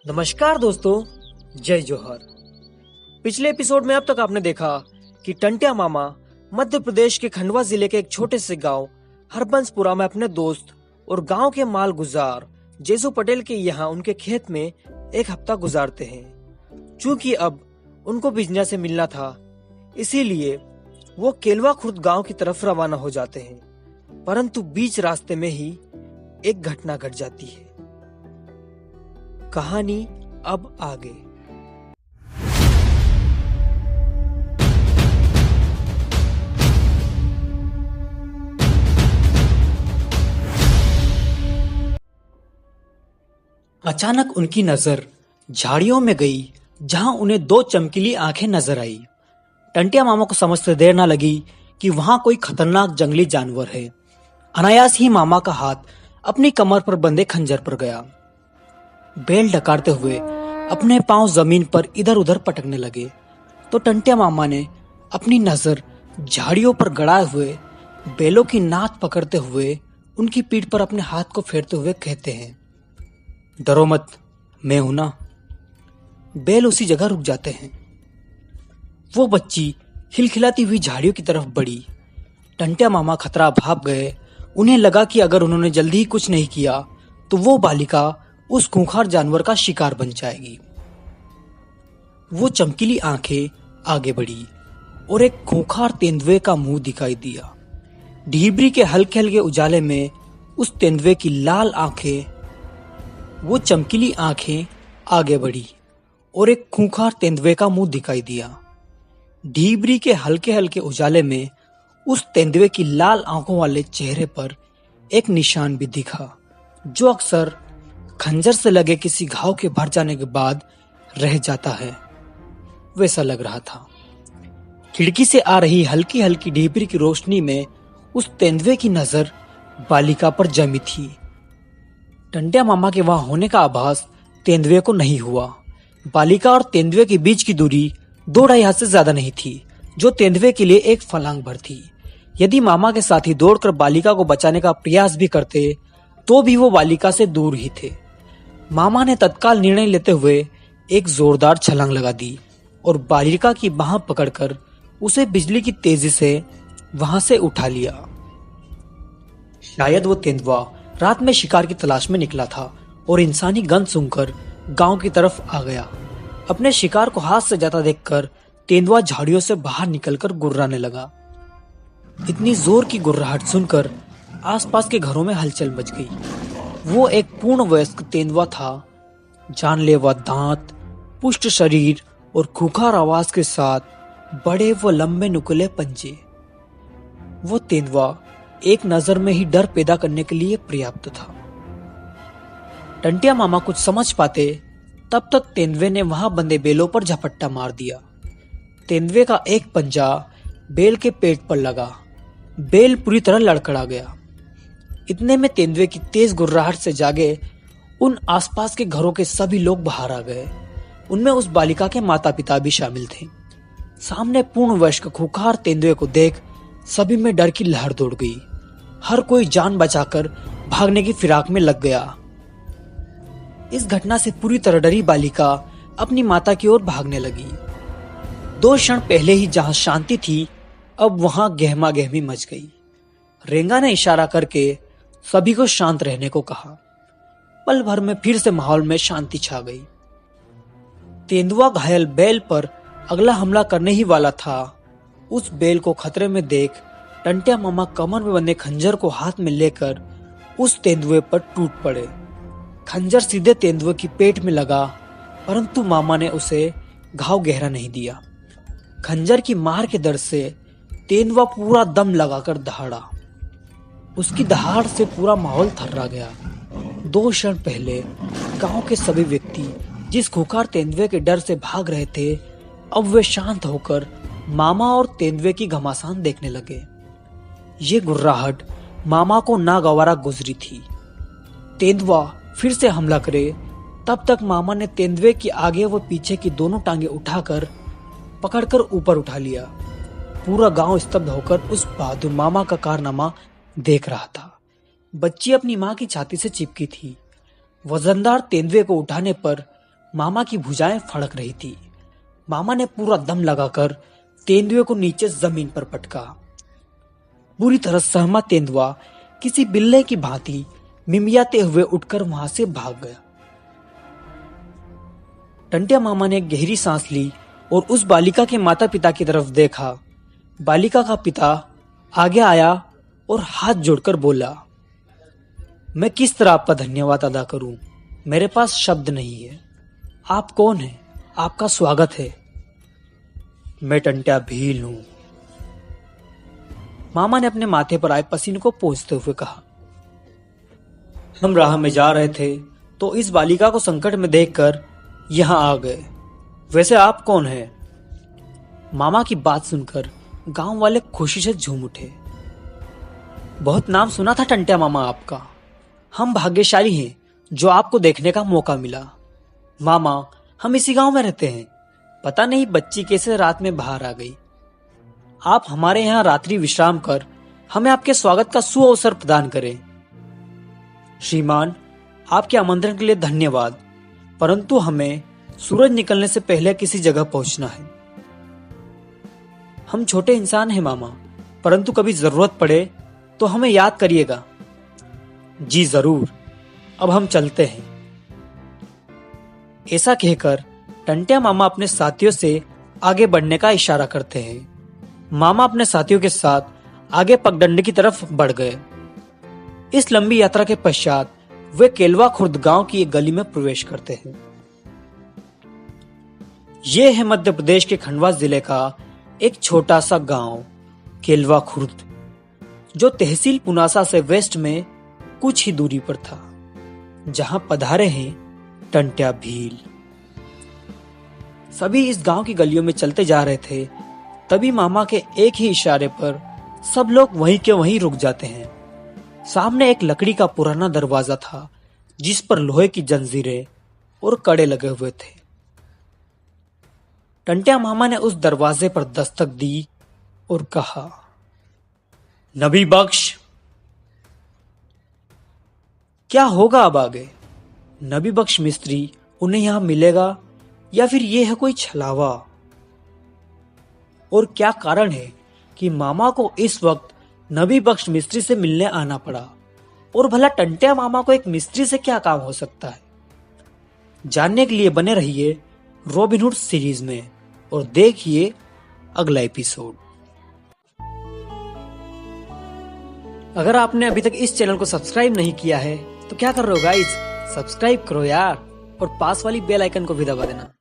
नमस्कार दोस्तों, जय जोहर। पिछले एपिसोड में अब तक आपने देखा कि टंटिया मामा मध्य प्रदेश के खंडवा जिले के एक छोटे से गांव हरबंसपुरा में अपने दोस्त और गांव के मालगुजार जेसु पटेल के यहाँ उनके खेत में एक हफ्ता गुजारते हैं। चूंकि अब उनको बिजनिया से मिलना था, इसीलिए वो केलवा खुर्द गांव की तरफ रवाना हो जाते हैं। परंतु बीच रास्ते में ही एक घटना घट जाती है। कहानी अब आगे। अचानक उनकी नजर झाड़ियों में गई, जहां उन्हें दो चमकीली आंखें नजर आई। टंटिया मामा को समझते देर न लगी कि वहां कोई खतरनाक जंगली जानवर है। अनायास ही मामा का हाथ अपनी कमर पर बंधे खंजर पर गया। बेल डकारते हुए अपने पांव जमीन पर इधर उधर पटकने लगे तो टंटिया मामा ने अपनी नजर झाड़ियों पर गड़ाए हुए बेलों की नाथ पकड़ते हुए उनकी पीठ पर अपने हाथ को फेरते हुए कहते हैं, डरो मत, मैं हूं ना। बेल उसी जगह रुक जाते हैं। वो बच्ची खिलखिलाती हुई झाड़ियों की तरफ बढ़ी। टंटिया मामा खतरा भाप गए। उन्हें लगा कि अगर उन्होंने जल्दी ही कुछ नहीं किया तो वो बालिका उस खूंखार जानवर का शिकार बन जाएगी। वो चमकीली आंखें आगे बढ़ी और एक खूंखार तेंदुए का मुंह दिखाई दिया। ढीबरी के हल्के हल्के उजाले में उस तेंदुए की लाल आंखें, वो चमकीली आंखें आगे बढ़ी और एक खूंखार तेंदुए का मुंह दिखाई दिया। ढीबरी के हल्के हल्के उजाले में उस तेंदुए की लाल आंखों वाले चेहरे पर एक निशान भी दिखा, जो अक्सर खंजर से लगे किसी घाव के भर जाने के बाद रह जाता है, वैसा लग रहा था। खिड़की से आ रही हल्की हल्की ढीबरी की रोशनी में उस तेंदुए की नजर बालिका पर जमी थी। टंटिया मामा के वहां होने का आभास तेंदुए को नहीं हुआ। बालिका और तेंदुए के बीच की दूरी 2-2.5 हाथ से ज्यादा नहीं थी, जो तेंदुए के लिए एक फलांग भर थी। यदि मामा के साथी दौड़कर बालिका को बचाने का प्रयास भी करते तो भी वो बालिका से दूर ही थे। मामा ने तत्काल निर्णय लेते हुए एक जोरदार छलांग लगा दी और बालिका की बाह पकड़कर उसे बिजली की तेजी से वहां से उठा लिया। शायद वो तेंदुआ रात में शिकार की तलाश में निकला था और इंसानी गंध सुनकर गांव की तरफ आ गया। अपने शिकार को हाथ से जाता देखकर तेंदुआ झाड़ियों से बाहर निकलकर गुर्राने लगा। इतनी जोर की गुर्राहट सुनकर आसपास के घरों में हलचल मच गई। वो एक पूर्ण वयस्क तेंदुआ था, जानलेवा दांत, पुष्ट शरीर और खूंखार आवाज के साथ बड़े व लंबे नुकीले पंजे। वो तेंदुआ एक नजर में ही डर पैदा करने के लिए पर्याप्त था। टंटिया मामा कुछ समझ पाते तब तक तेंदुए ने वहां बंधे बेलों पर झपट्टा मार दिया। तेंदुए का एक पंजा बेल के पेट पर लगा। बेल पूरी तरह लड़खड़ा गया। इतने में तेंदुए की तेज गुर्राहट से जागे उन आसपास के घरों के सभी लोग बाहर आ गए। उनमें उस बालिका के माता पिता भी शामिल थे। सामने पूर्ण वयस्क खूंखार तेंदुए को देख सभी में डर की लहर दौड़ गई। हर कोई जान बचाकर भागने की फिराक में लग गया। इस घटना से पूरी तरह डरी बालिका अपनी माता की ओर भागने लगी। 2 क्षण पहले ही जहां शांति थी, अब वहां गहमा गहमी मच गई। रेंगा ने इशारा करके सभी को शांत रहने को कहा। पल भर में फिर से माहौल में शांति छा गई। तेंदुआ घायल बेल पर अगला हमला करने ही वाला था। उस बेल को खतरे में देख टंटिया मामा कमर में बंधे खंजर को हाथ में लेकर उस तेंदुए पर टूट पड़े। खंजर सीधे तेंदुए की पेट में लगा, परंतु मामा ने उसे घाव गहरा नहीं दिया। खंजर की मार के दर्द से तेंदुआ पूरा दम लगाकर दहाड़ा। उसकी दहाड़ से पूरा माहौल थर्रा गया। 2 क्षण पहले गांव के सभी व्यक्ति जिस खूंखार तेंदुए के डर से भाग रहे थे, अब वे शांत होकर मामा और तेंदुए की घमासान देखने लगे। ये गुर्राहट मामा को नागवारा गुजरी थी। तेंदुआ फिर से हमला करे तब तक मामा ने तेंदुए की आगे व पीछे की दोनों टांगे उठाकर पकड़कर ऊपर उठा लिया। पूरा गांव स्तब्ध होकर उस बहादुर मामा का कारनामा देख रहा था। बच्ची अपनी माँ की छाती से चिपकी थी। वजनदार तेंदुए को उठाने पर मामा की भुजाएं फड़क रही थी। मामा ने पूरा दम लगाकर तेंदुए को नीचे जमीन पर पटका। बुरी तरह सहमा तेंदुआ किसी बिल्ले की भांति मिमियाते हुए उठकर वहां से भाग गया। टंटिया मामा ने गहरी सांस ली और उस बालिका के माता पिता की तरफ देखा। बालिका का पिता आगे आया और हाथ जोड़कर बोला, मैं किस तरह आपका धन्यवाद अदा करूं? मेरे पास शब्द नहीं है। आप कौन हैं? आपका स्वागत है। मैं टंटिया भील हूं। मामा ने अपने माथे पर आए पसीने को पोंछते हुए कहा। हम राह में जा रहे थे तो इस बालिका को संकट में देखकर यहां आ गए। वैसे आप कौन हैं? मामा की बात सुनकर गांव वाले खुशी से झूम उठे। बहुत नाम सुना था टंटिया मामा आपका। हम भाग्यशाली हैं जो आपको देखने का मौका मिला। मामा, हम इसी गांव में रहते हैं। पता नहीं बच्ची कैसे रात में बाहर आ गई। आप हमारे यहाँ रात्रि विश्राम कर हमें आपके स्वागत का सुअवसर प्रदान करें। श्रीमान, आपके आमंत्रण के लिए धन्यवाद, परंतु हमें सूरज निकलने से पहले किसी जगह पहुंचना है। हम छोटे इंसान हैं मामा, परंतु कभी जरूरत पड़े तो हमें याद करिएगा। जी जरूर, अब हम चलते हैं। ऐसा कहकर टंटिया मामा अपने साथियों से आगे बढ़ने का इशारा करते हैं। मामा अपने साथियों के साथ आगे पगडंडी की तरफ बढ़ गए। इस लंबी यात्रा के पश्चात वे केलवा खुर्द गांव की एक गली में प्रवेश करते हैं। यह है मध्य प्रदेश के खंडवा जिले का एक छोटा सा गांव केलवा खुर्द, जो तहसील पुनासा से वेस्ट में कुछ ही दूरी पर था, जहां पधारे हैं टंटिया भील। सभी इस गांव की गलियों में चलते जा रहे थे, तभी मामा के एक ही इशारे पर सब लोग वहीं के वहीं रुक जाते हैं। सामने एक लकड़ी का पुराना दरवाजा था, जिस पर लोहे की जंजीरें और कड़े लगे हुए थे। टंटिया मामा ने उस दरवाजे पर दस्तक दी और कहा, नबी बख्श। क्या होगा अब आगे? नबी बख्श मिस्त्री उन्हें यहां मिलेगा या फिर यह है कोई छलावा? और क्या कारण है कि मामा को इस वक्त नबी बख्श मिस्त्री से मिलने आना पड़ा? और भला टंटिया मामा को एक मिस्त्री से क्या काम हो सकता है? जानने के लिए बने रहिए रॉबिनहुड सीरीज में और देखिए अगला एपिसोड। अगर आपने अभी तक इस चैनल को सब्सक्राइब नहीं किया है तो क्या कर रहे हो गाइस? सब्सक्राइब करो यार, और पास वाली बेल आइकन को भी दबा देना।